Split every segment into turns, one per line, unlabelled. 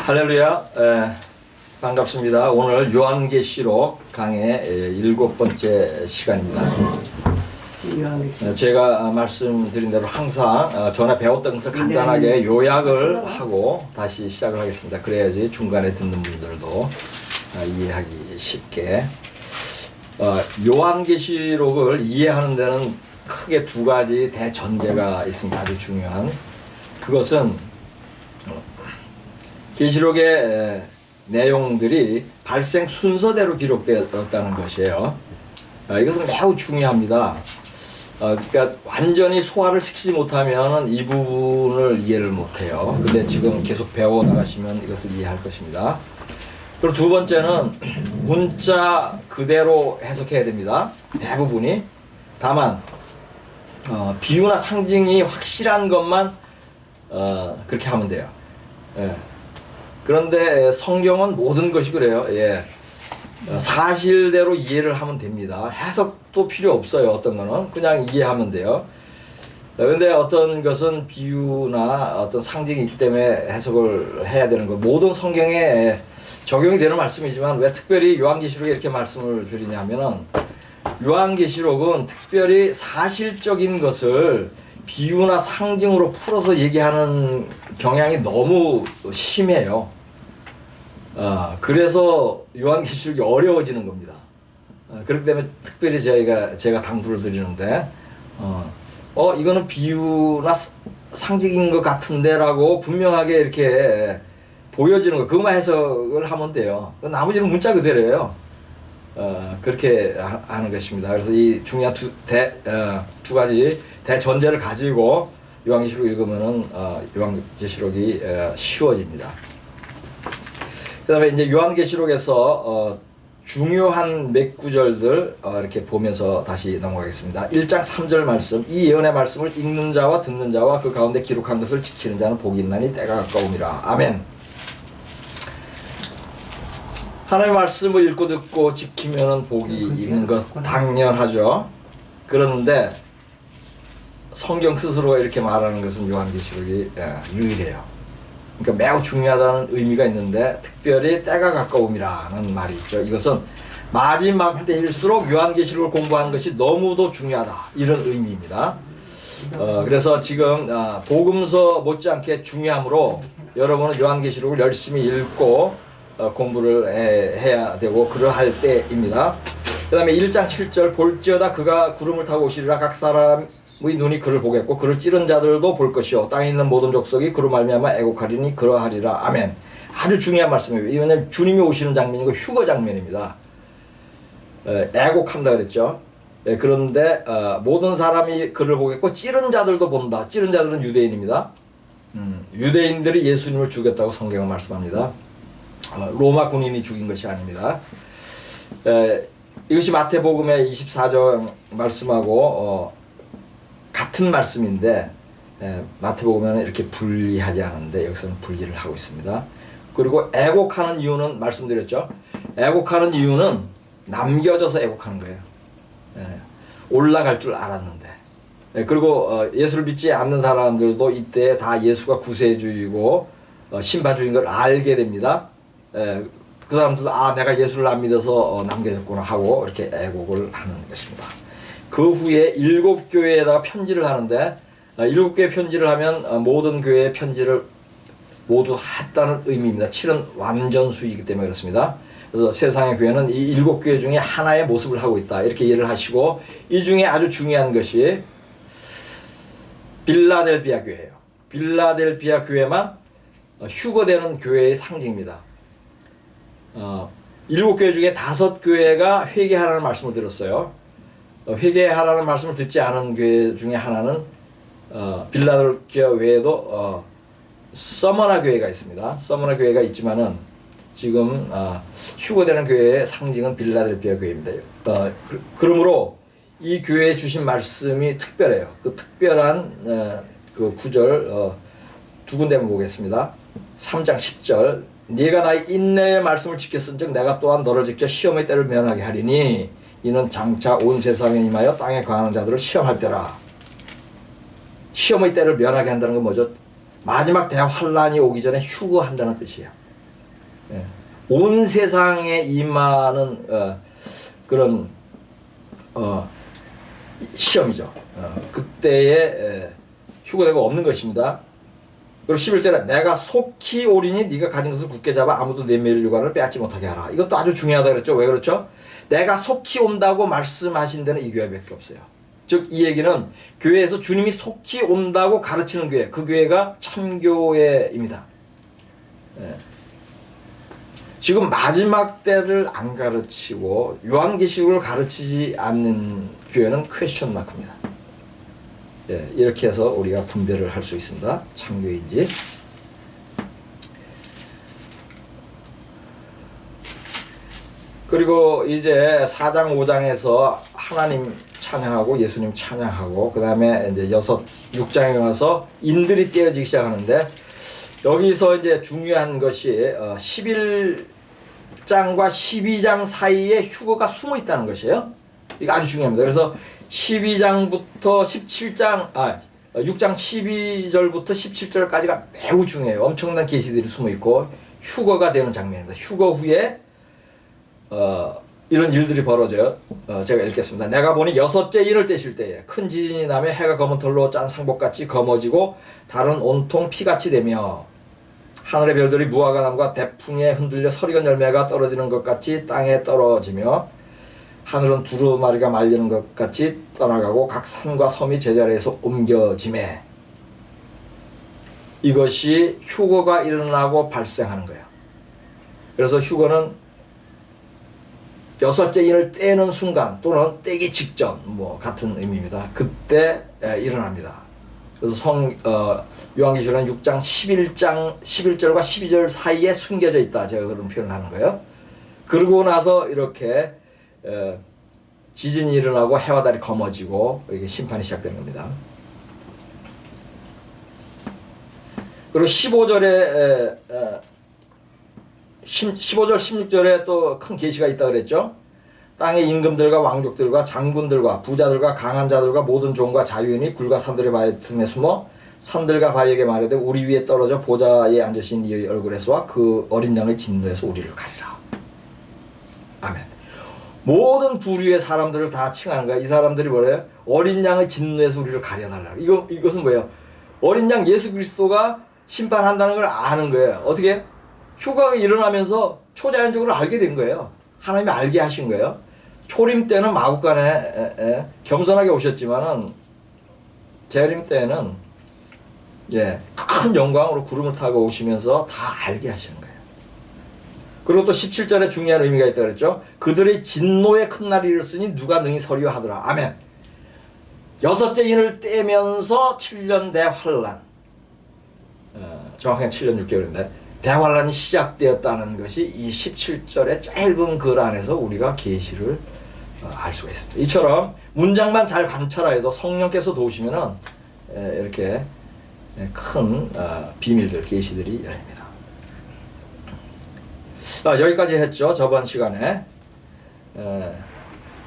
할렐루야. 반갑습니다. 오늘 요한계시록 강의 7번째 시간입니다. 제가 말씀드린 대로 항상 전에 배웠던 것을 간단하게 요약을 하고 다시 시작을 하겠습니다. 그래야지 중간에 듣는 분들도 이해하기 쉽게. 요한계시록을 이해하는 데는 크게 두 가지 대전제가 있습니다. 아주 중요한. 그것은 계시록의 내용들이 발생 순서대로 기록되었다는 것이에요. 이것은 매우 중요합니다. 그러니까 완전히 소화를 시키지 못하면 이 부분을 이해를 못해요. 근데 지금 계속 배워 나가시면 이것을 이해할 것입니다. 그리고 두 번째는 문자 그대로 해석해야 됩니다. 대부분이. 다만 비유나 상징이 확실한 것만 그렇게 하면 돼요. 그런데 성경은 모든 것이 그래요. 사실대로 이해를 하면 됩니다. 해석도 필요 없어요. 어떤 거는 그냥 이해하면 돼요. 그런데 어떤 것은 비유나 어떤 상징이 있기 때문에 해석을 해야 되는 거. 모든 성경에 적용이 되는 말씀이지만 왜 특별히 요한계시록에 이렇게 말씀을 드리냐면은 요한계시록은 특별히 사실적인 것을 비유나 상징으로 풀어서 얘기하는 경향이 너무 심해요. 그래서 요한계시록이 어려워지는 겁니다. 그렇기 때문에 특별히 제가 당부를 드리는데, 이거는 비유나 상징인 것 같은데라고 분명하게 이렇게 보여지는 거, 그것만 해석을 하면 돼요. 나머지는 문자 그대로예요. 그렇게 하는 것입니다. 그래서 이 중요한 두 가지 대전제를 가지고 요한계시록 읽으면은 요한계시록이 쉬워집니다. 그 다음에 이제 요한계시록에서 중요한 몇 구절들 이렇게 보면서 다시 넘어가겠습니다. 1장 3절 말씀. 이 예언의 말씀을 읽는 자와 듣는 자와 그 가운데 기록한 것을 지키는 자는 복이 있나니 때가 가까움이라. 아멘. 하나님의 말씀을 읽고 듣고 지키면 복이 있는 것 당연하죠. 그런데 성경 스스로 이렇게 말하는 것은 요한계시록이 유일해요. 그러니까 매우 중요하다는 의미가 있는데 특별히 때가 가까움이라는 말이 있죠. 이것은 마지막 때일수록 요한계시록을 공부하는 것이 너무도 중요하다, 이런 의미입니다. 그래서 지금 복음서 못지않게 중요하므로 여러분은 요한계시록을 열심히 읽고 공부를 해야 되고 그러할 때입니다. 그 다음에 1장 7절 볼지어다 그가 구름을 타고 오시리라. 각 사람의 눈이 그를 보겠고 그를 찌른 자들도 볼 것이요 땅에 있는 모든 족속이 그로 말미암아 애곡하리니 그러하리라. 아멘. 아주 중요한 말씀이에요. 왜냐하면 주님이 오시는 장면이고 휴거 장면입니다. 애곡한다 그랬죠. 그런데 모든 사람이 그를 보겠고 찌른 자들도 본다. 찌른 자들은 유대인입니다. 유대인들이 예수님을 죽였다고 성경은 말씀합니다. 로마 군인이 죽인 것이 아닙니다. 이것이 마태복음의 24장 말씀하고 같은 말씀인데 마태복음에는 이렇게 분리하지 않은데 여기서는 분리를 하고 있습니다. 그리고 애곡하는 이유는 말씀드렸죠. 애곡하는 이유는 남겨져서 애곡하는 거예요. 올라갈 줄 알았는데. 그리고 예수를 믿지 않는 사람들도 이때 다 예수가 구세주이고 심판주인 걸 알게 됩니다. 그 사람들도 내가 예수를 안 믿어서 남겨졌구나 하고 이렇게 애곡을 하는 것입니다. 그 후에 7교회에다가 편지를 하는데 7교회 편지를 하면 모든 교회의 편지를 모두 했다는 의미입니다. 7은 완전수이기 때문에 그렇습니다. 그래서 세상의 교회는 이 7교회 중에 하나의 모습을 하고 있다, 이렇게 이해를 하시고, 이 중에 아주 중요한 것이 빌라델비아 교회예요. 빌라델비아 교회만 휴거되는 교회의 상징입니다. 7교회 중에 5교회가 회개하라는 말씀을 들었어요. 회개하라는 말씀을 듣지 않은 교회 중에 하나는 빌라델비아 외에도 서머나 교회가 있습니다. 서머나 교회가 있지만은 지금 휴거되는 교회의 상징은 빌라델비아 교회입니다. 그러므로 이 교회에 주신 말씀이 특별해요. 그 특별한 그 구절 두 군데만 보겠습니다. 3장 10절. 네가 나의 인내의 말씀을 지켰은즉 내가 또한 너를 지켜 시험의 때를 면하게 하리니 이는 장차 온 세상에 임하여 땅에 거하는 자들을 시험할 때라. 시험의 때를 면하게 한다는 건 뭐죠? 마지막 대환란이 오기 전에 휴거한다는 뜻이에요. 예. 온 세상에 임하는 그런 시험이죠. 그때에 휴거되고 없는 것입니다. 그리고 11절에 내가 속히 오리니 네가 가진 것을 굳게 잡아 아무도 내 멸류관을 빼앗지 못하게 하라. 이것도 아주 중요하다 그랬죠. 왜 그렇죠? 내가 속히 온다고 말씀하신 데는 이 교회밖에 없어요. 즉 이 얘기는 교회에서 주님이 속히 온다고 가르치는 교회, 그 교회가 참교회입니다. 예. 지금 마지막 때를 안 가르치고 요한계시록을 가르치지 않는 교회는 퀘스천 마크입니다. 예, 이렇게 해서 우리가 분별을 할 수 있습니다. 참교인지. 그리고 이제 4장 5장에서 하나님 찬양하고 예수님 찬양하고 그 다음에 이제 6장에 가서 인들이 떼어지기 시작하는데 여기서 이제 중요한 것이 11장과 12장 사이에 휴거가 숨어 있다는 것이에요. 이거 아주 중요합니다. 그래서 12장부터 6장 12절부터 17절까지가 매우 중요해요. 엄청난 계시들이 숨어 있고 휴거가 되는 장면입니다. 휴거 후에 이런 일들이 벌어져요. 제가 읽겠습니다. 내가 보니 6째 인을 떼실 때에 큰 지진이 나며 해가 검은 털로 짠 상복같이 검어지고 달은 온통 피같이 되며 하늘의 별들이 무화과 나무가 대풍에 흔들려 서리건 열매가 떨어지는 것 같이 땅에 떨어지며 하늘은 두루마리가 말리는 것 같이 떠나가고 각 산과 섬이 제자리에서 옮겨지매 이것이 휴거가 일어나고 발생하는 거예요. 그래서 휴거는 6째 인을 떼는 순간 또는 떼기 직전 뭐 같은 의미입니다. 그때 일어납니다. 그래서 요한계시록은 6장 11절과 12절 사이에 숨겨져 있다. 제가 그런 표현을 하는 거예요. 그러고 나서 이렇게 지진이 일어나고 해와 달이 검어지고 이게 심판이 시작되는 겁니다. 그리고 15절 16절에 또 큰 계시가 있다 그랬죠. 땅의 임금들과 왕족들과 장군들과 부자들과 강한 자들과 모든 종과 자유인이 굴과 산들의 바위 틈에 숨어 산들과 바위에게 말하되 우리 위에 떨어져 보좌에 앉으신 이의 얼굴에서와 그 어린 양의 진노에서 우리를 가리라. 아멘. 모든 부류의 사람들을 다 칭하는 거야. 이 사람들이 뭐래요? 어린 양의 진노에서 우리를 가려달라. 이것은 뭐예요? 어린 양 예수 그리스도가 심판한다는 걸 아는 거예요. 어떻게? 휴가가 일어나면서 초자연적으로 알게 된 거예요. 하나님이 알게 하신 거예요. 초림 때는 마국간에 겸손하게 오셨지만은 재림 때는 큰 영광으로 구름을 타고 오시면서 다 알게 하시는 거예요. 그리고 또 17절에 중요한 의미가 있다 그랬죠. 그들의 진노의 큰 날이 이르렀으니 누가 능히 서리요 하더라. 아멘. 6째 인을 떼면서 7년 대환란, 정확하게 7년 6개월인데 대환란이 시작되었다는 것이 이 17절의 짧은 글 안에서 우리가 계시를 알 수가 있습니다. 이처럼 문장만 잘 관찰하여도 성령께서 도우시면은 이렇게 큰 비밀들, 계시들이 열립니다. 여기까지 했죠. 저번 시간에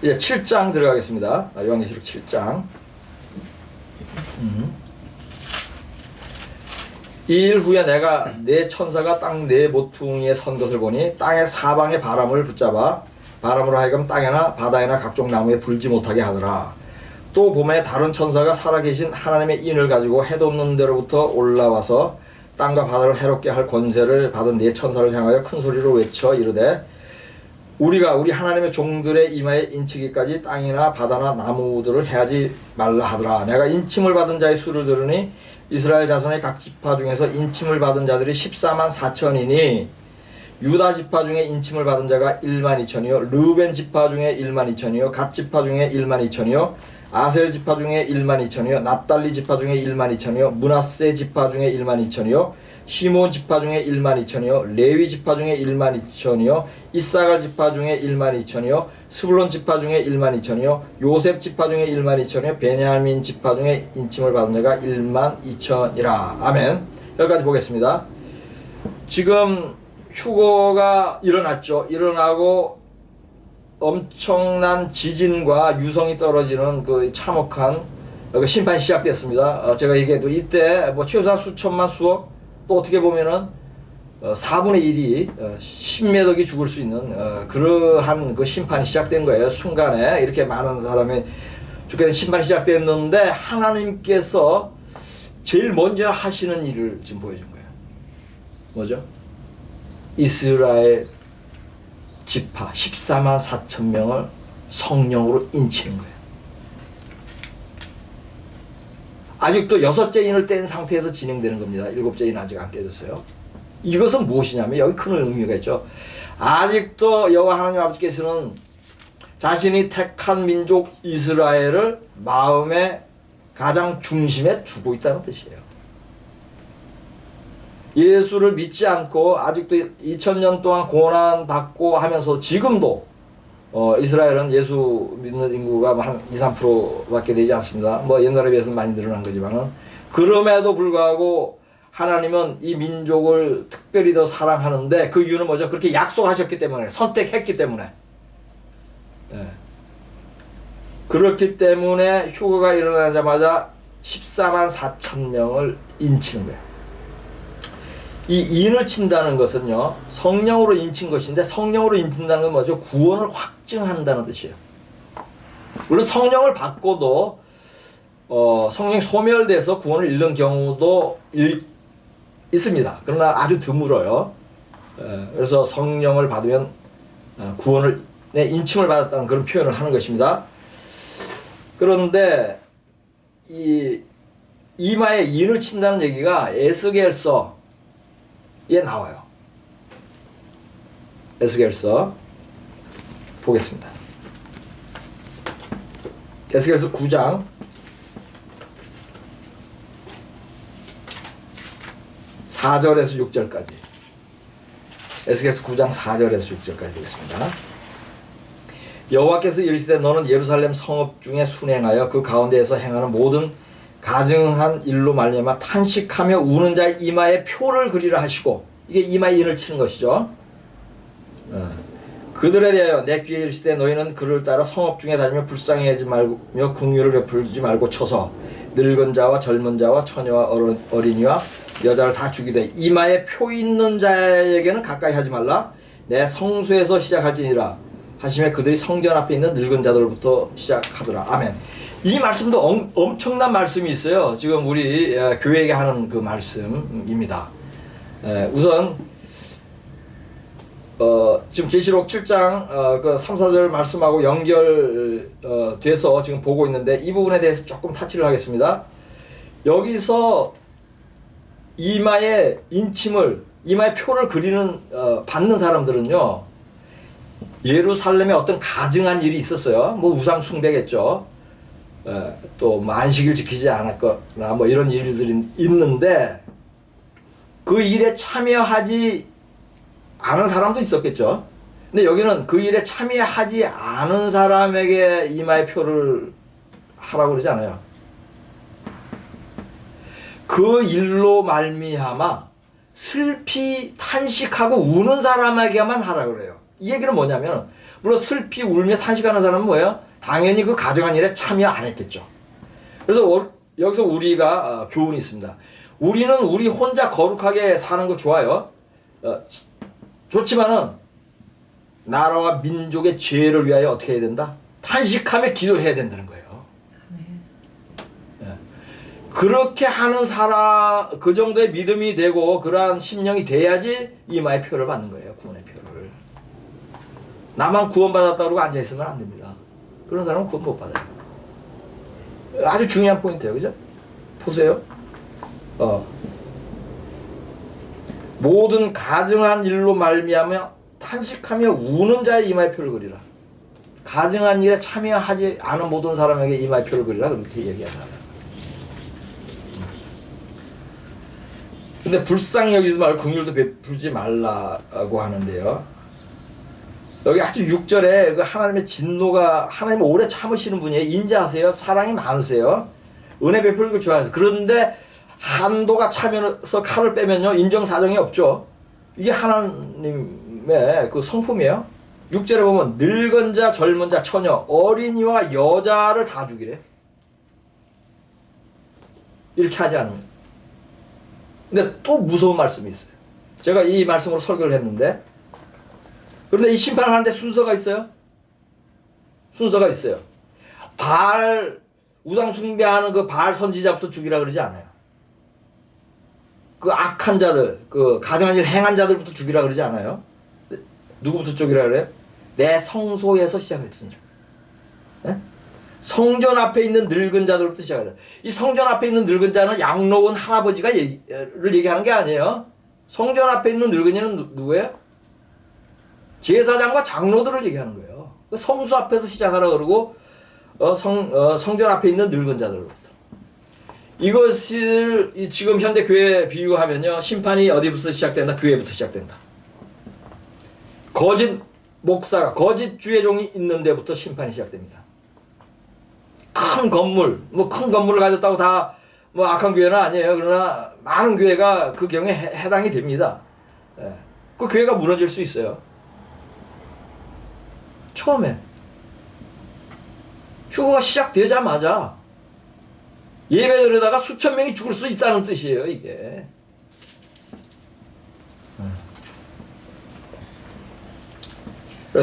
이제 7장 들어가겠습니다. 요한계시록 7장. 이 일 후에 내가 네 천사가 땅 네 모퉁이에 선 것을 보니 땅의 사방의 바람을 붙잡아 바람으로 하여금 땅에나 바다에나 각종 나무에 불지 못하게 하더라. 또 봄에 다른 천사가 살아계신 하나님의 인을 가지고 해도 없는 데로부터 올라와서 땅과 바다를 해롭게 할 권세를 받은 네 천사를 향하여 큰 소리로 외쳐 이르되 우리가 우리 하나님의 종들의 이마에 인치기까지 땅이나 바다나 나무들을 해하지 말라 하더라. 내가 인침을 받은 자의 수를 들으니 이스라엘 자손의 각 지파 중에서 인침을 받은 자들이 14만 4천이니 유다 지파 중에 인침을 받은 자가 1만 2천이요 르우벤 지파 중에 1만 2천이요 갓 지파 중에 1만 2천이요 아셀 지파 중에 1만 2천이요 납달리 지파 중에 1만 2천이요 므낫세 지파 중에 1만 2천이요 시몬 지파 중에 1만 2천이요 레위 지파 중에 1만 2천이요 이사갈 지파 중에 1만 2천이요 스불론 지파 중에 1만 2천이요 요셉 지파 중에 1만 2천이요 베냐민 지파 중에 인침을 받은 자가 1만 2천이라. 아멘. 여기까지 보겠습니다. 지금 휴거가 일어났죠. 일어나고 엄청난 지진과 유성이 떨어지는 그 참혹한 심판이 시작됐습니다. 제가 얘기해도 이때 뭐 최소한 수천만 수억 또 어떻게 보면은 4분의 1이 10몇 억이 죽을 수 있는 그러한 그 심판이 시작된 거예요. 순간에 이렇게 많은 사람이 죽게 된 심판이 시작됐는데 하나님께서 제일 먼저 하시는 일을 지금 보여준 거예요. 뭐죠? 이스라엘 지파 14만 4천 명을 성령으로 인치는 거예요. 아직도 6째 인을 뗀 상태에서 진행되는 겁니다. 7째 인은 아직 안 떼졌어요. 이것은 무엇이냐면 여기 큰 의미가 있죠. 아직도 여호와 하나님 아버지께서는 자신이 택한 민족 이스라엘을 마음의 가장 중심에 두고 있다는 뜻이에요. 예수를 믿지 않고 아직도 2000년 동안 고난받고 하면서 지금도 이스라엘은 예수 믿는 인구가 한 2~3%밖에 되지 않습니다. 뭐 옛날에 비해서는 많이 늘어난 거지만은 그럼에도 불구하고 하나님은 이 민족을 특별히 더 사랑하는데 그 이유는 뭐죠? 그렇게 약속하셨기 때문에, 선택했기 때문에. 예. 그렇기 때문에 휴거가 일어나자마자 14만 4천 명을 인치는 거예요. 이 인을 친다는 것은요, 성령으로 인친 것인데, 성령으로 인친다는 건 뭐죠? 구원을 확증한다는 뜻이에요. 물론 성령을 받고도 성령이 소멸돼서 구원을 잃는 경우도 있습니다. 그러나 아주 드물어요. 그래서 성령을 받으면 구원을 인침을 받았다는 그런 표현을 하는 것입니다. 그런데 이 이마에 인을 친다는 얘기가 에스겔서에 나와요. 에스겔서 보겠습니다. 에스겔서 9장 4절에서 6절까지. 에스겔서 9장 4절에서 6절까지 보겠습니다. 여호와께서 이르시되 너는 예루살렘 성읍 중에 순행하여 그 가운데에서 행하는 모든 가증한 일로 말미암아 탄식하며 우는 자의 이마에 표를 그리라 하시고, 이게 이마에 인을 치는 것이죠. 그들에 대하여 내 귀에 이르시되 너희는 그를 따라 성읍 중에 다니며 불쌍히 말며 긍휼을 베풀지 말고 쳐서 늙은 자와 젊은 자와 처녀와 어린이와 여자를 다 죽이되 이마에 표 있는 자에게는 가까이 하지 말라. 내 성소에서 시작할지니라 하시며 그들이 성전 앞에 있는 늙은 자들부터 시작하더라. 아멘. 이 말씀도 엄청난 말씀이 있어요. 지금 우리 교회에게 하는 그 말씀입니다. 우선 지금 계시록 7장 그 3, 4절 말씀하고 연결돼서 지금 보고 있는데 이 부분에 대해서 조금 타치를 하겠습니다. 여기서 이마에 인침을, 이마에 표를 그리는 받는 사람들은요, 예루살렘에 어떤 가증한 일이 있었어요. 뭐 우상 숭배겠죠. 또 안식일 지키지 않았거나 뭐 이런 일들이 있는데 그 일에 참여하지 않은 사람도 있었겠죠. 근데 여기는 그 일에 참여하지 않은 사람에게 이마의 표를 하라고 그러지 않아요. 그 일로 말미암아 슬피 탄식하고 우는 사람에게만 하라고 그래요. 이 얘기는 뭐냐면, 물론 슬피 울며 탄식하는 사람은 뭐예요? 당연히 그 가정한 일에 참여 안 했겠죠. 그래서 여기서 우리가 교훈이 있습니다. 우리는 우리 혼자 거룩하게 사는 거 좋아요. 좋지만은 나라와 민족의 죄를 위하여 어떻게 해야 된다? 탄식하며 기도해야 된다는 거예요. 그렇게 하는 사람, 그 정도의 믿음이 되고 그러한 심령이 돼야지 이마의 표를 받는 거예요. 구원의 표를. 나만 구원받았다고 그러고 앉아있으면 안 됩니다. 그런 사람은 구원 못 받아요. 아주 중요한 포인트예요. 그죠? 보세요. 모든 가증한 일로 말미암아 탄식하며 우는 자의 이마의 표를 그리라. 가증한 일에 참여하지 않은 모든 사람에게 이마의 표를 그리라. 그렇게 얘기하잖아요. 근데 불쌍히 여기지 말고 긍휼도 베풀지 말라고 하는데요. 여기 아주 6절에 그 하나님의 진노가, 하나님 오래 참으시는 분이에요. 인자하세요. 사랑이 많으세요. 은혜 베풀고 좋아하세요. 그런데 한도가 차면서 칼을 빼면요, 인정사정이 없죠. 이게 하나님의 그 성품이에요. 6절에 보면 늙은 자, 젊은 자, 처녀, 어린이와 여자를 다 죽이래. 이렇게 하지 않으면. 근데 또 무서운 말씀이 있어요. 제가 이 말씀으로 설교를 했는데, 그런데 이 심판을 하는데 순서가 있어요. 순서가 있어요. 바알 우상 숭배하는 그 바알 선지자부터 죽이라 그러지 않아요. 그 악한 자들, 그 가증한 일 행한 자들부터 죽이라 그러지 않아요. 누구부터 죽이라 그래요? 내 성소에서 시작할지니라. 네? 성전 앞에 있는 늙은 자들부터 시작해요. 이 성전 앞에 있는 늙은 자는 양로원 할아버지가 를 얘기하는 게 아니에요. 성전 앞에 있는 늙은이는 누구예요? 제사장과 장로들을 얘기하는 거예요. 성수 앞에서 시작하라 그러고 성전 앞에 있는 늙은 자들부터. 이것을 지금 현대 교회 비유하면요, 심판이 어디부터 시작된다? 교회부터 시작된다. 거짓 목사가, 거짓 주의 종이 있는 데부터 심판이 시작됩니다. 큰 건물, 큰 건물을 가졌다고 다 악한 교회는 아니에요. 그러나 많은 교회가 그 경우에 해당이 됩니다. 예. 그 교회가 무너질 수 있어요. 처음에 휴거가 시작되자마자 예배 드리다가 수천 명이 죽을 수 있다는 뜻이에요, 이게.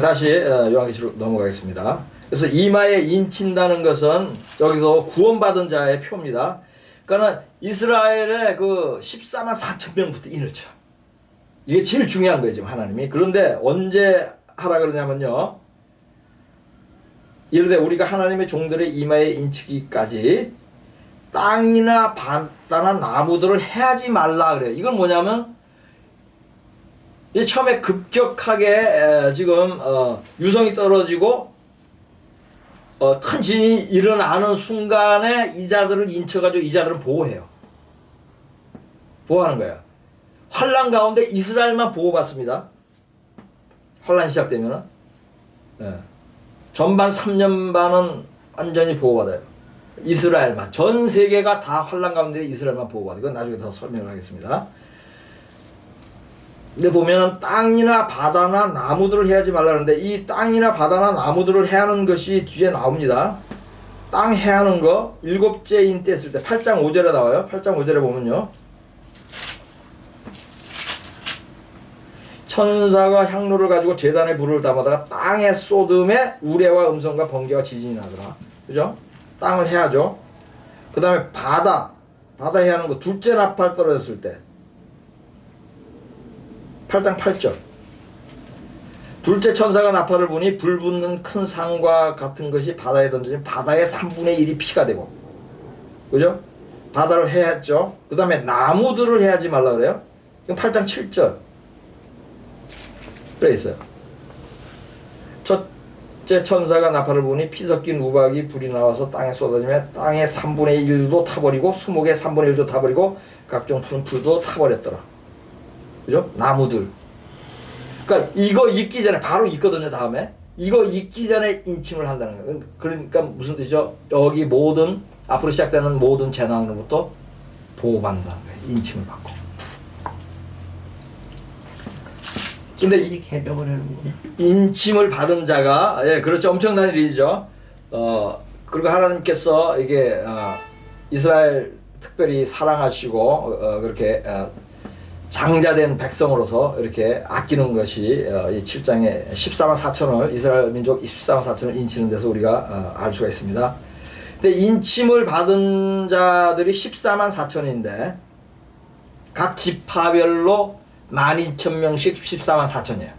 다시 요한계시록 넘어가겠습니다. 그래서 이마에 인친다는 것은 여기서 구원받은 자의 표입니다. 그러니까 이스라엘의 그 14만 4천 명부터 인을 쳐. 이게 제일 중요한 거예요, 지금 하나님이. 그런데 언제 하라 그러냐면요, 이르되 우리가 하나님의 종들의 이마에 인치기까지 땅이나 바다나 나무들을 해하지 말라 그래요. 이건 뭐냐면, 처음에 급격하게 지금 유성이 떨어지고 큰 진이 일어나는 순간에 이 자들을 인쳐가지고 이 자들은 보호해요. 보호하는 거예요. 환란 가운데 이스라엘만 보호받습니다. 환란이 시작되면은. 전반 3년 반은 완전히 보호받아요. 이스라엘만. 전 세계가 다 환란 가운데 이스라엘만 보호받아요. 이건 나중에 더 설명을 하겠습니다. 근데 보면은 땅이나 바다나 나무들을 해하지 말라는데, 이 땅이나 바다나 나무들을 해하는 것이 뒤에 나옵니다. 땅 해하는 거 7째 인 때 했을 때 8장 5절에 나와요. 8장 5절에 보면요, 천사가 향로를 가지고 제단에 불을 담아다가 땅에 쏟음에 우레와 음성과 번개와 지진이 나더라. 그죠? 땅을 해하죠. 그 다음에 바다 해하는 거 둘째 나팔 떨어졌을 때 8장 8절. 둘째 천사가 나팔을 부니 불 붙는 큰 상과 같은 것이 바다에 던져진 바다의 3분의 1이 피가 되고. 그죠? 바다를 해했죠. 그 다음에 나무들을 해하지 말라 그래요. 이건 8장 7절. 그래 있어요. 첫째 천사가 나팔을 부니 피 섞인 우박이 불이 나와서 땅에 쏟아지며 땅의 3분의 1도 타버리고 수목의 3분의 1도 타버리고 각종 푸른 풀도 타버렸더라. 그죠? 나무들. 그러니까 이거 익기 전에 바로 익거든요. 다음에 이거 익기 전에 인침을 한다는 거예요. 그러니까 무슨 뜻이죠? 여기 모든 앞으로 시작되는 모든 재난으로부터 보호받는다는 거예요. 인침을 받고. 근데 이 인침을 받은 자가, 예, 그렇죠, 엄청난 일이죠. 그리고 하나님께서 이게 이스라엘 특별히 사랑하시고 그렇게 장자된 백성으로서 이렇게 아끼는 것이 이 7장에 14만 4천을 이스라엘 민족 14만 4천을 인치는 데서 우리가 알 수가 있습니다. 근데 인침을 받은 자들이 14만 4천인데 각 지파별로 12,000명씩 14만 4천이에요.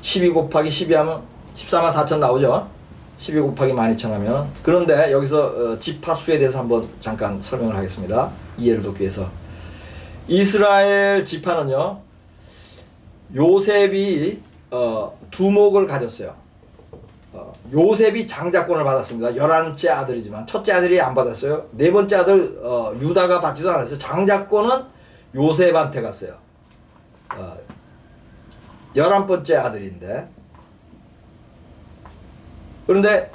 12 곱하기 12 하면 14만 4천 나오죠. 12 곱하기 12,000 하면. 그런데 여기서 지파 수에 대해서 한번 잠깐 설명을 하겠습니다. 이해를 돕기 위해서. 이스라엘 지파는요, 요셉이 두목을 가졌어요. 요셉이 장자권을 받았습니다. 11째 아들이지만 첫째 아들이 안 받았어요. 네 번째 아들 유다가 받지도 않았어요. 장자권은 요셉한테 갔어요. 11번째 아들인데, 그런데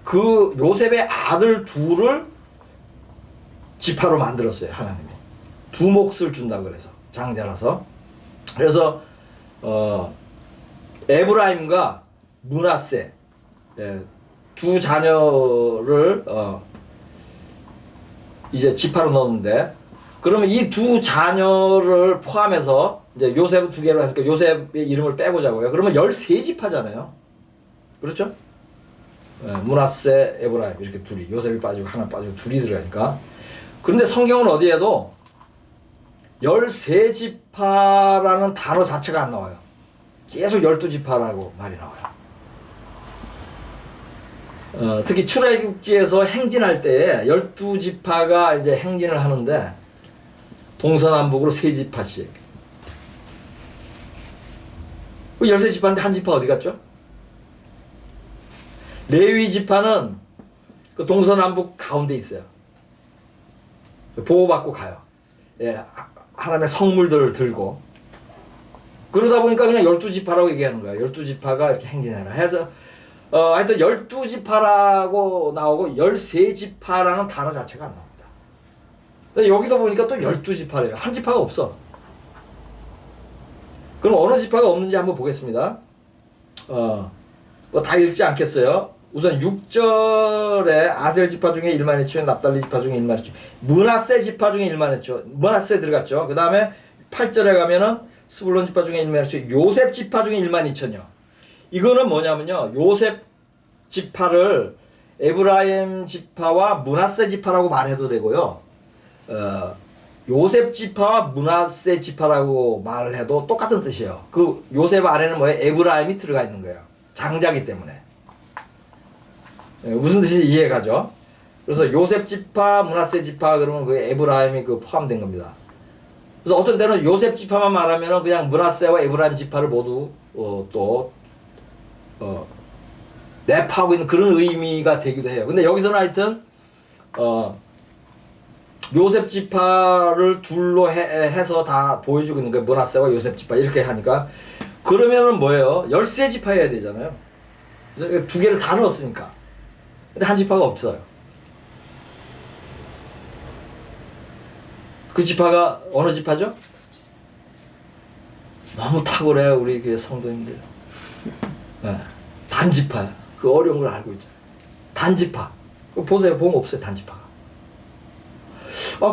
그 요셉의 아들 둘을 지파로 만들었어요. 하나님이 두 몫을 준다고 그래서, 장자라서. 그래서 에브라임과 므낫세, 두 자녀를 이제 지파로 넣었는데, 그러면 이 두 자녀를 포함해서 이제 요셉 두 개로 했으니까 요셉의 이름을 빼보자고요. 그러면 13지파잖아요. 그렇죠? 므낫세, 에브라임 이렇게 둘이, 요셉이 빠지고 하나 빠지고 둘이 들어가니까. 그런데 성경은 어디에도 13지파라는 단어 자체가 안 나와요. 계속 12지파라고 말이 나와요. 특히 출애굽기에서 행진할 때에 12지파가 이제 행진을 하는데 동서남북으로 3지파씩. 13지파인데 한 지파 어디 갔죠? 레위 지파는 그 동서남북 가운데 있어요. 보호받고 가요. 예, 하나님의 성물들을 들고. 그러다 보니까 그냥 12지파라고 얘기하는 거예요. 12지파가 이렇게 행진해라 해서 하여튼 12지파라고 나오고 13지파라는 단어 자체가 안 나옵니다. 근데 여기도 보니까 또 12지파래요. 한 지파가 없어. 그럼 어느 지파가 없는지 한번 보겠습니다. 뭐 다 읽지 않겠어요. 우선 6절에 아셀 지파 중에 1만이죠. 납달리 지파 중에 1만이죠. 므낫세 지파 중에 1만이죠. 므낫세 들어갔죠. 그 다음에 8절에 가면은 스불론 지파 중에 1만이죠. 요셉 지파 중에 1만2천이요. 이거는 뭐냐면요. 요셉 지파를 에브라임 지파와 므낫세 지파라고 말해도 되고요. 요셉 지파와 므낫세 지파라고 말을 해도 똑같은 뜻이에요. 그 요셉 아래는 뭐예요? 에브라임이 들어가 있는 거예요. 장자기 때문에. 무슨 뜻인지 이해가죠? 그래서 요셉 지파, 므낫세 지파 그러면 그 에브라임이 그 포함된 겁니다. 그래서 어떤 때는 요셉 지파만 말하면은 그냥 므낫세와 에브라임 지파를 모두 내포하고 있는 그런 의미가 되기도 해요. 근데 여기서는 하여튼 요셉 지파를 둘로 해서 다 보여주고 있는 거예요. 므낫세와 요셉 지파 이렇게 하니까 그러면은 뭐예요? 13지파여야 되잖아요. 그래서 두 개를 다 넣었으니까. 근데 한 지파가 없어요. 그 지파가 어느 지파죠? 너무 탁월해 우리 교회 성도님들. 네. 단지파. 그 어려운 걸 알고 있잖아요. 단지파. 보세요. 보면 없어요. 단지파가.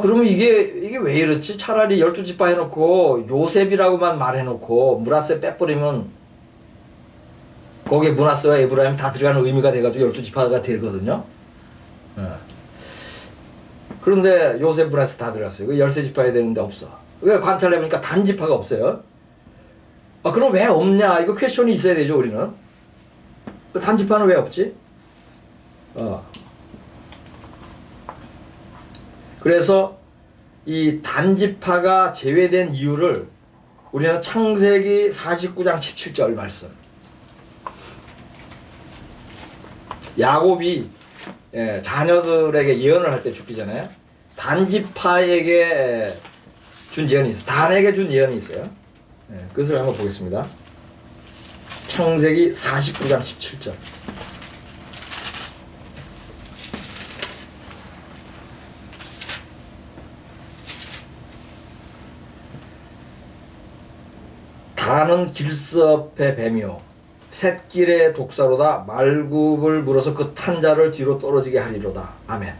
그러면 이게 왜 이렇지? 차라리 12지파 해놓고 요셉이라고만 말해놓고 므낫세 빼버리면 거기에 므낫세와 에브라임 다 들어가는 의미가 돼가지고 12지파가 되거든요. 그런데 요셉, 므낫세 다 들어갔어요. 13지파 해야 되는데 없어. 관찰해보니까 단지파가 없어요. 그럼 왜 없냐? 이거 퀘스천이 있어야 되죠, 우리는. 단지파는 왜 없지? 그래서 이 단지파가 제외된 이유를 우리는 창세기 49장 17절 말씀. 야곱이 자녀들에게 예언을 할 때 죽기 전에 단지파에게 준 예언이 있어요. 단에게 준 예언이 있어요. 그것을 한번 보겠습니다. 창세기 49장 17절. 단은 길섭의 뱀이요 샛길의 독사로다. 말굽을 물어서 그 탄자를 뒤로 떨어지게 하리로다. 아멘.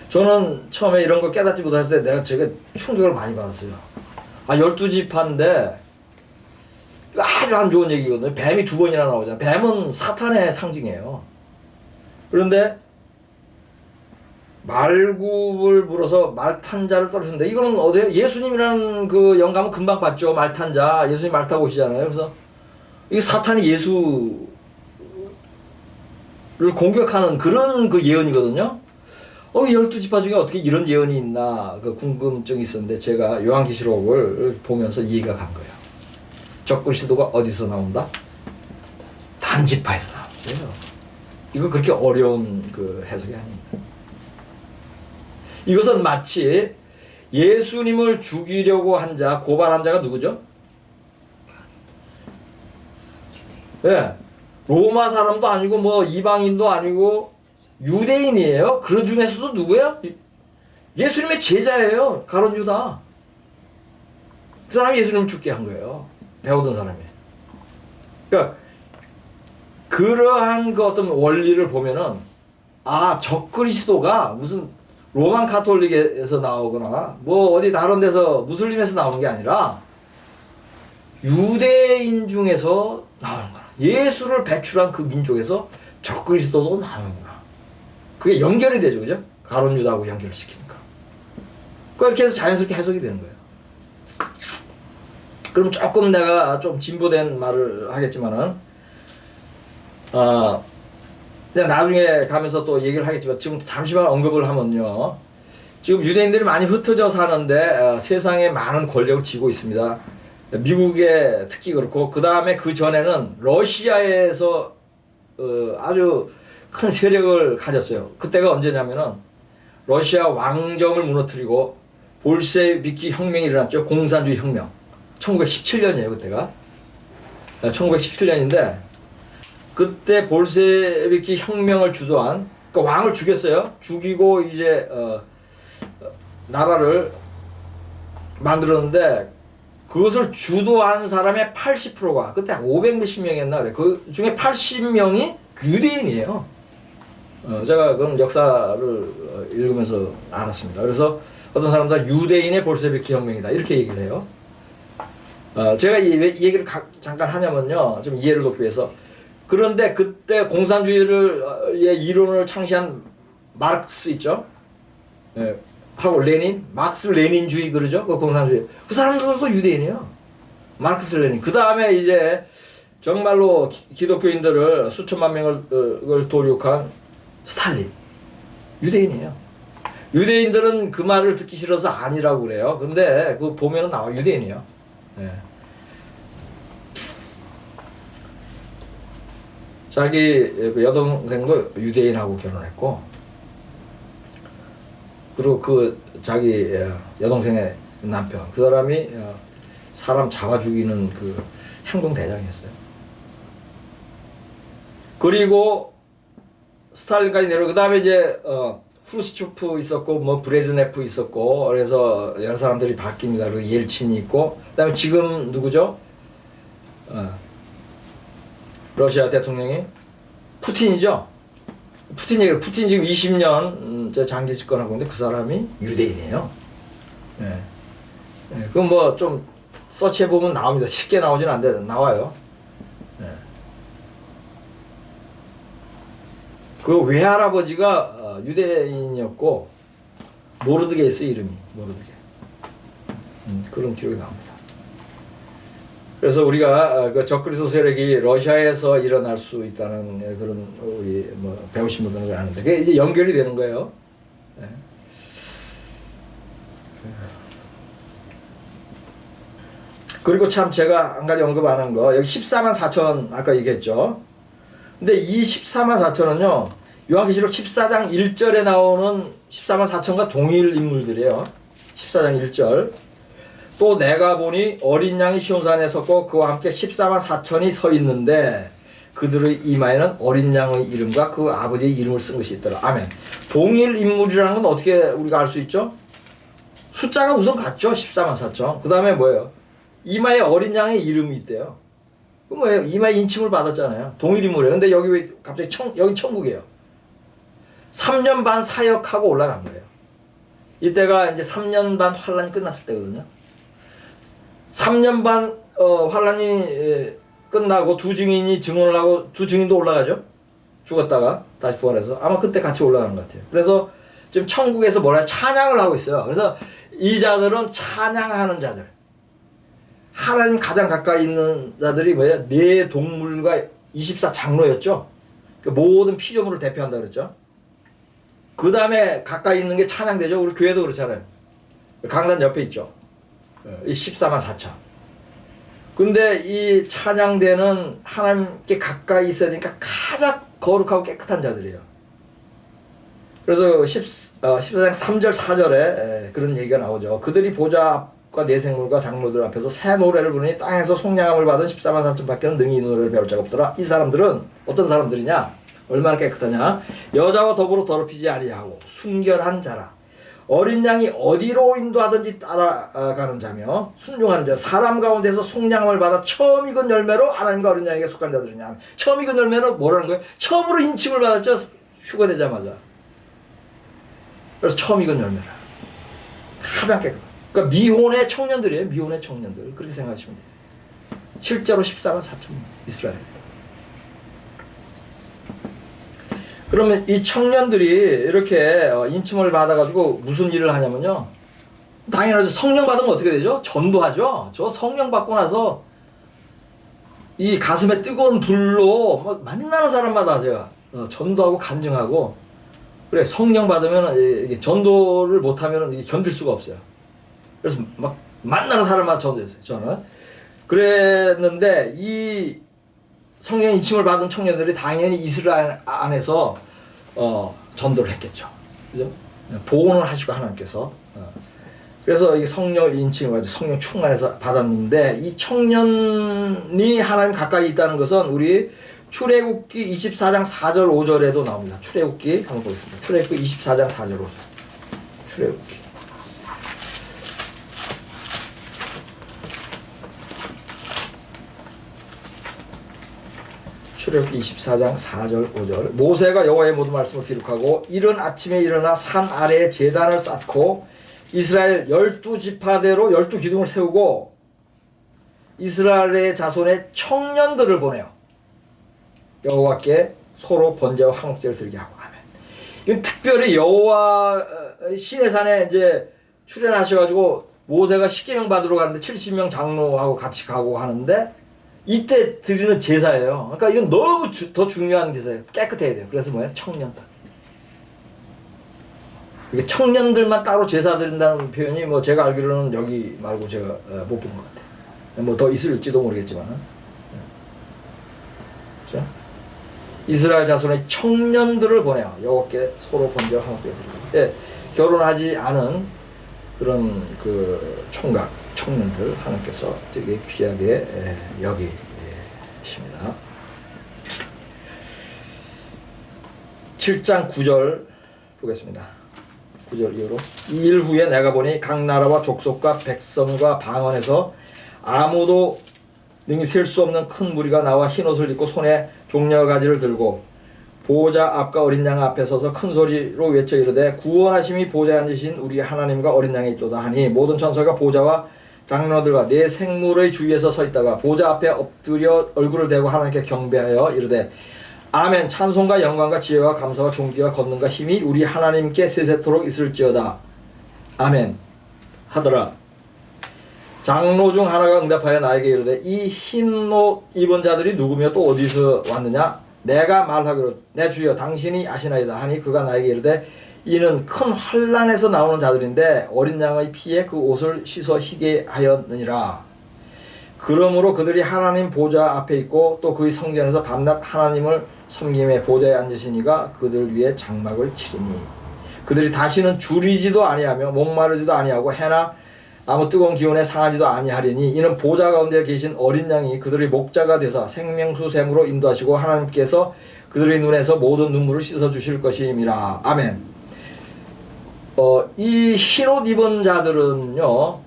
저는 처음에 이런 걸 깨닫지 못했을 때 제가 충격을 많이 받았어요. 12지파인데 아주 안 좋은 얘기거든요. 뱀이 2번이나 나오잖아요. 뱀은 사탄의 상징이에요. 그런데 말굽을 물어서 말탄자를 떨어진다. 이거는 어디에요? 예수님이라는 그 영감은 금방 봤죠. 말탄자. 예수님 말 타고 오시잖아요. 그래서 이게 사탄이 예수를 공격하는 그런 그 예언이거든요. 12지파 중에 어떻게 이런 예언이 있나 그 궁금증이 있었는데 제가 요한계시록을 보면서 이해가 간 거예요. 적그리스도가 어디서 나온다? 단지파에서 나온대요. 이거 그렇게 어려운 그 해석이 아닙니다. 이것은 마치 예수님을 죽이려고 한 자, 고발한 자가 누구죠? 로마 사람도 아니고 뭐 이방인도 아니고 유대인이에요. 그 중에서도 누구야? 예수님의 제자예요. 가룟 유다. 그 사람이 예수님을 죽게 한 거예요. 배우던 사람이. 그러니까 그러한 그 어떤 원리를 보면은 적그리스도가 무슨 로만 가톨릭에서 나오거나 뭐 어디 다른 데서 무슬림에서 나오는 게 아니라 유대인 중에서 나오는구나. 예수를 배출한 그 민족에서 적그리스도도 나오는구나. 그게 연결이 되죠, 그죠? 가룟 유다하고 연결을 시키니까. 그렇게 해서 자연스럽게 해석이 되는 거예요. 그럼 조금 내가 좀 진보된 말을 하겠지만은, 내가 나중에 가면서 또 얘기를 하겠지만, 지금 잠시만 언급을 하면요. 지금 유대인들이 많이 흩어져 사는데, 세상에 많은 권력을 쥐고 있습니다. 미국에 특히 그렇고, 그 다음에 그 전에는 러시아에서 아주 큰 세력을 가졌어요. 그때가 언제냐면은, 러시아 왕정을 무너뜨리고, 볼셰비키 혁명이 일어났죠. 공산주의 혁명. 1917년이에요, 그때가. 1917년인데, 그때 볼셰비키 혁명을 주도한, 그러니까 왕을 죽였어요. 죽이고 이제 나라를 만들었는데, 그것을 주도한 사람의 80%가 그때 500몇십 명이었나 그래. 그 중에 80명이 유대인이에요. 제가 그런 역사를 읽으면서 알았습니다. 그래서 어떤 사람들은 유대인의 볼셰비키 혁명이다 이렇게 얘기를 해요. 제가 이 얘기를 잠깐 하냐면요, 좀 이해를 돕기 위해서. 그런데 그때 공산주의의 이론을 창시한 마르크스 있죠? 예, 하고 레닌, 막스 레닌주의 그러죠? 그 공산주의. 그 사람들도 유대인이에요. 마르크스 레닌. 그 다음에 이제 정말로 기독교인들을 수천만 명을 도륙한 스탈린. 유대인이에요. 유대인들은 그 말을 듣기 싫어서 아니라고 그래요. 근데 그 보면은 나와 유대인이에요. 예. 자기 여동생도 유대인하고 결혼했고, 그리고 그 자기 여동생의 남편, 그 사람이 사람 잡아 죽이는 그 행동 대장이었어요. 그리고 스탈린까지 내려, 그 다음에 이제 후르시초프 있었고, 뭐 브레즈네프 있었고, 그래서 여러 사람들이 바뀝니다. 그리고 옐친이 있고, 그 다음에 지금 누구죠? 러시아 대통령이 푸틴이죠. 푸틴 지금 20년 장기 집권하고 있는데 그 사람이 유대인이에요. 예. 그럼 뭐 좀 서치해 보면 나옵니다. 쉽게 나오진 않는데 나와요. 예. 그 외할아버지가 유대인이었고 모르드게 이름이 모르드게. 그런 기록이 나옵니다. 그래서 우리가 그 적그리스도 세력이 러시아에서 일어날 수 있다는 그런 우리 뭐 배우신 분들은 아는데 그게 이제 연결이 되는 거예요. 네. 그리고 참 제가 한 가지 언급 안 한 거, 여기 14만 4천 아까 얘기했죠. 근데 이 14만 4천은요 요한계시록 14장 1절에 나오는 14만 4천과 동일 인물들이에요. 14장 1절. 또 내가 보니 어린 양이 시온산에 섰고 그와 함께 14만 4천이 서 있는데 그들의 이마에는 어린 양의 이름과 그 아버지의 이름을 쓴 것이 있더라. 아멘. 동일 인물이라는 건 어떻게 우리가 알 수 있죠? 숫자가 우선 같죠. 14만 4천. 그 다음에 뭐예요? 이마에 어린 양의 이름이 있대요. 그 뭐예요? 이마에 인침을 받았잖아요. 동일 인물이에요. 근데 여기 왜 갑자기 여기 천국이에요. 3년 반 사역하고 올라간 거예요. 이때가 이제 3년 반 환란이 끝났을 때거든요. 3년 반 환란이 끝나고 두 증인이 증언을 하고 두 증인도 올라가죠. 죽었다가 다시 부활해서 아마 그때 같이 올라가는 것 같아요. 그래서 지금 천국에서 뭐라 찬양을 하고 있어요. 그래서 이 자들은 찬양하는 자들, 하나님 가장 가까이 있는 자들이 뭐예요? 네 동물과 24장로였죠. 그 모든 피조물을 대표한다 그랬죠. 그 다음에 가까이 있는 게 찬양되죠. 우리 교회도 그렇잖아요. 강단 옆에 있죠. 이 14만 4천. 근데 이 찬양대는 하나님께 가까이 있어야 되니까 가장 거룩하고 깨끗한 자들이에요. 그래서 14장 3절 4절에 그런 얘기가 나오죠. 그들이 보좌 앞과 네 생물과 장로들 앞에서 새 노래를 부르니 땅에서 속량함을 받은 14만 4천 밖에는 능히 이 노래를 배울 자가 없더라. 이 사람들은 어떤 사람들이냐? 얼마나 깨끗하냐? 여자와 더불어 더럽히지 아니하고 순결한 자라. 어린 양이 어디로 인도하든지 따라가는 자며 순종하는 자, 사람 가운데서 속량함을 받아 처음 익은 열매로 하나님과 어린 양에게 속한 자들이냐. 처음 익은 열매는 뭐라는 거예요? 처음으로 인침을 받았죠. 휴거되자마자. 그래서 처음 익은 열매라. 가장 깨끗. 그러니까 미혼의 청년들이에요. 미혼의 청년들. 그렇게 생각하시면 돼요. 실제로 14만 4천 명 이스라엘. 그러면 이 청년들이 이렇게 인침을 받아가지고 무슨 일을 하냐면요. 당연하죠. 성령 받으면 어떻게 되죠? 전도하죠. 저 성령 받고 나서 이 가슴에 뜨거운 불로 막 만나는 사람마다 제가 전도하고 간증하고 그래. 성령 받으면 이게 전도를 못하면 이게 견딜 수가 없어요. 그래서 막 만나는 사람마다 전도했어요. 저는 그랬는데 이 성령 인침을 받은 청년들이 당연히 이스라엘 안에서 전도를 했겠죠. 그죠? 보호는 하시고 하나님께서 그래서 이 성령 인침을 가지고 성령 충만해서 받았는데 이 청년이 하나님 가까이 있다는 것은 우리 출애굽기 24장 4절 5절에도 나옵니다. 출애굽기 한번 보겠습니다. 출애굽기 24장 4절 5절. 출애굽기. 출애굽기 24장 4절 5절. 모세가 여호와의 모든 말씀을 기록하고 이른 아침에 일어나 산 아래에 제단을 쌓고 이스라엘 12지파대로 12기둥을 세우고 이스라엘의 자손의 청년들을 보내요. 여호와께 소로 번제와 한옥제를 드리게 하고 아멘. 이건 특별히 여호와 시내산에 이제 출연하셔가지고 모세가 십계명 받으러 가는데 70명 장로하고 같이 가고 하는데 이때 드리는 제사예요. 그러니까 이건 너무 더 중요한 제사예요. 깨끗해야 돼요. 그래서 뭐예요? 청년들. 이게 청년들만 따로 제사 드린다는 표현이 뭐 제가 알기로는 여기 말고 제가 못 본 것 같아요. 뭐 더 있을지도 모르겠지만. 그렇죠? 이스라엘 자손의 청년들을 보내요. 여호와께 소로 번제와 한옥제를 드리고. 예, 결혼하지 않은 그런 그 총각 청년들 하나님께서 되게 귀하게 여기십니다. 7장 9절 보겠습니다. 9절 이후로 이 일 후에 내가 보니 각 나라와 족속과 백성과 방언에서 아무도 능히 셀 수 없는 큰 무리가 나와 흰옷을 입고 손에 종려가지를 들고 보호자 앞과 어린 양 앞에 서서 큰 소리로 외쳐 이르되 구원하심이 보호자에 앉으신 우리 하나님과 어린 양에 있도다 하니 모든 천사가 보호자와 장로들과 네 생물의 주위에서 서 있다가 보호자 앞에 엎드려 얼굴을 대고 하나님께 경배하여 이르되 아멘. 찬송과 영광과 지혜와 감사와 존귀와 권능과 힘이 우리 하나님께 세세토록 있을지어다. 아멘. 하더라. 장로 중 하나가 응답하여 나에게 이르되 이 흰 옷 입은 자들이 누구며 또 어디서 왔느냐? 내가 말하기로 내 주여 당신이 아시나이다 하니 그가 나에게 이르되 이는 큰 환난에서 나오는 자들인데 어린 양의 피에 그 옷을 씻어 희게 하였느니라. 그러므로 그들이 하나님 보좌 앞에 있고 또 그의 성전에서 밤낮 하나님을 섬김에 보좌에 앉으시니가 그들 위에 장막을 치리니 그들이 다시는 줄이지도 아니하며 목마르지도 아니하고 해나 아무 뜨거운 기운에 상하지도 아니하리니 이는 보좌 가운데 계신 어린 양이 그들의 목자가 되사 생명수 샘으로 인도하시고 하나님께서 그들의 눈에서 모든 눈물을 씻어 주실 것임이라. 아멘. 이 흰옷 입은 자들은요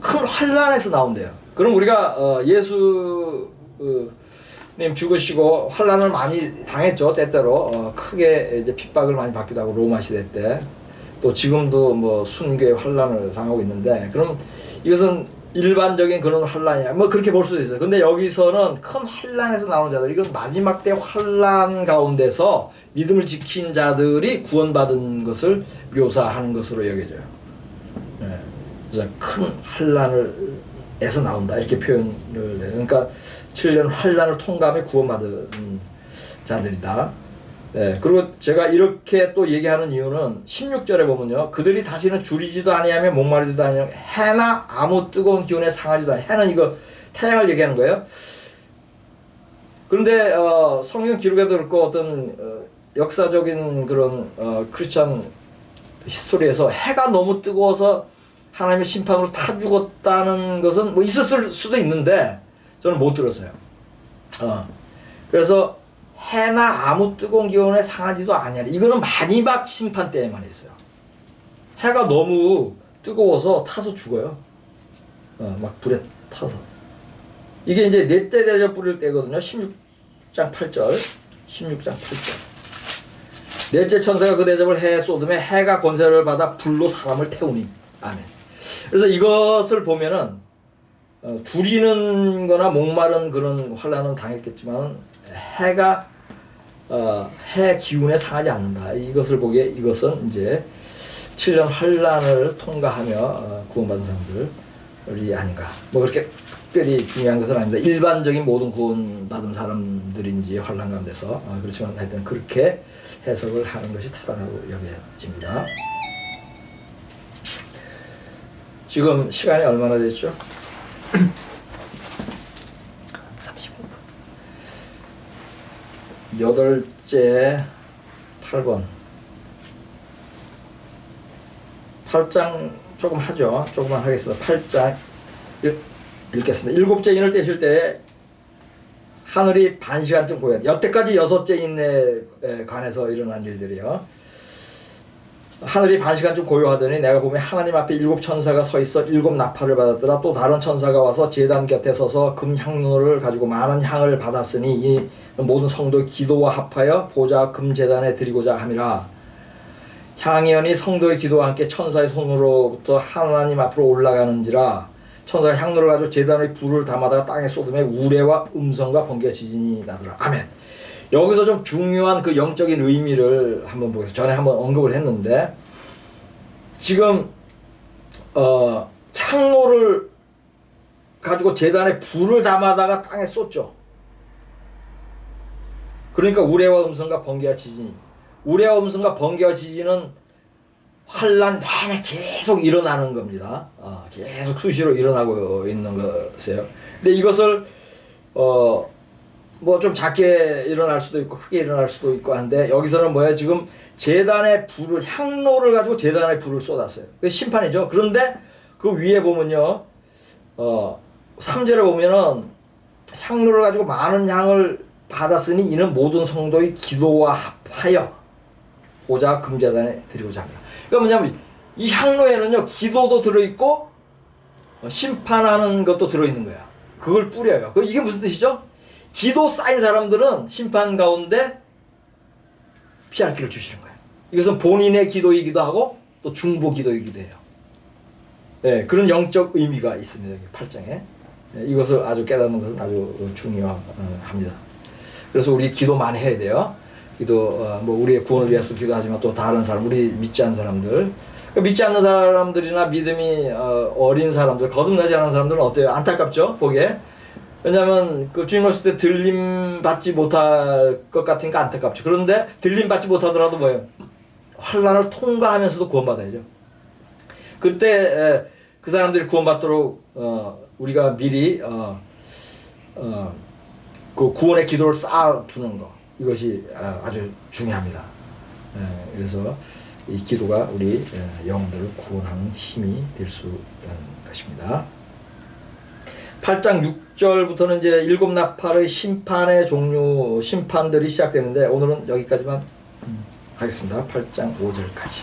큰 환난에서 나온대요. 그럼 우리가 예수님 죽으시고 환난을 많이 당했죠. 때때로 크게 이제 핍박을 많이 받기도 하고 로마 시대 때. 또 지금도 뭐 순교의 환난을 당하고 있는데 그럼 이것은 일반적인 그런 환난이야 뭐 그렇게 볼 수도 있어요. 근데 여기서는 큰 환난에서 나오는 자들 이건 마지막 때 환난 가운데서 믿음을 지킨 자들이 구원받은 것을 묘사하는 것으로 여겨져요. 네. 그래서 큰 환난에서 나온다 이렇게 표현을 해요. 그러니까 7년 환난을 통과하며 구원받은 자들이다. 네, 그리고 제가 이렇게 또 얘기하는 이유는 16절에 보면요. 그들이 다시는 줄이지도 아니하며 목마르지도 아니하며 해나 아무 뜨거운 기운에 상하지도 아니하며 해는 이거 태양을 얘기하는 거예요. 그런데 성경 기록에도 그렇고 어떤 역사적인 그런 크리스찬 히스토리에서 해가 너무 뜨거워서 하나님의 심판으로 타 죽었다는 것은 뭐 있었을 수도 있는데 저는 못 들었어요. 그래서 해나 아무 뜨거운 기운에 상하지도 아니하리. 이거는 마지막 심판 때에만 있어요. 해가 너무 뜨거워서 타서 죽어요. 막 불에 타서. 이게 이제 넷째 대접 부릴 때거든요. 16장 8절. 16장 8절. 넷째 천사가 그 대접을 해에 쏟음에 해가 권세를 받아 불로 사람을 태우니. 아멘. 그래서 이것을 보면은 두리는 거나 목마른 그런 환난은 당했겠지만 해가 해 기운에 상하지 않는다. 이것을 보기에 이것은 이제 7년 환난을 통과하며 구원받은 사람들이 아닌가. 뭐 그렇게 특별히 중요한 것은 아닙니다. 일반적인 모든 구원받은 사람들인지 환난 가운데서 그렇지만 하여튼 그렇게 해석을 하는 것이 타당하고 여겨집니다. 지금 시간이 얼마나 됐죠? 35분. 여덟째 8번. 8장 조금 하죠. 조금만 하겠습니다. 8장 읽겠습니다. 일곱째 인을 떼실 때 하늘이 반 시간쯤 고요. 여태까지 여섯째 인에 관해서 일어난 일들이요. 하늘이 반 시간쯤 고요하더니 내가 보면 하나님 앞에 7 천사가 서 있어 7 나팔을 받았더라. 또 다른 천사가 와서 제단 곁에 서서 금 향로를 가지고 많은 향을 받았으니 이 모든 성도의 기도와 합하여 보좌 금 제단에 드리고자 함이라. 향연이 성도의 기도와 함께 천사의 손으로부터 하나님 앞으로 올라가는지라. 천사가 향로를 가지고 제단의 불을 담아다가 땅에 쏟음에 우레와 음성과 번개와 지진이 나더라. 아멘. 여기서 좀 중요한 그 영적인 의미를 한번 보겠습니다. 전에 한번 언급을 했는데 지금 향로를 가지고 제단에 불을 담아다가 땅에 쏟죠. 그러니까 우레와 음성과 번개와 지진이. 우레와 음성과 번개와 지진은 환란 내내 계속 일어나는 겁니다. 계속 수시로 일어나고 있는 것이에요. 근데 이것을 뭐 좀 작게 일어날 수도 있고 크게 일어날 수도 있고 한데 여기서는 뭐예요? 지금 제단의 불을 향로를 가지고 제단의 불을 쏟았어요. 그 심판이죠. 그런데 그 위에 보면요, 3절에 보면은 향로를 가지고 많은 향을 받았으니 이는 모든 성도의 기도와 합하여 보좌 금제단에 드리고자 합니다. 그러니까 뭐냐면 이 향로에는요 기도도 들어있고 심판하는 것도 들어있는 거야. 그걸 뿌려요. 이게 무슨 뜻이죠? 기도 쌓인 사람들은 심판 가운데 피할 길을 주시는 거예요. 이것은 본인의 기도이기도 하고 또 중보 기도이기도 해요. 네, 그런 영적 의미가 있습니다. 8장에. 네, 이것을 아주 깨닫는 것은 아주 중요합니다. 그래서 우리 기도 많이 해야 돼요. 기도, 뭐 우리의 구원을 위해서 기도하지만 또 다른 사람, 우리 믿지 않는 사람들, 믿지 않는 사람들이나 믿음이 어린 사람들, 거듭나지 않은 사람들은 어때요? 안타깝죠? 보기에. 왜냐하면 그 주님 오실 때 들림 받지 못할 것 같으니까 안타깝죠. 그런데 들림 받지 못하더라도 뭐예요? 환난을 통과하면서도 구원받아야죠. 그때 그 사람들이 구원받도록 우리가 미리 그 구원의 기도를 쌓아두는 거, 이것이 아주 중요합니다. 그래서 이 기도가 우리 영혼들을 구원하는 힘이 될 수 있다는 것입니다. 8장 6절부터는 이제 7 나팔의 심판의 종류, 심판들이 시작되는데 오늘은 여기까지만 하겠습니다. 8장 5절까지.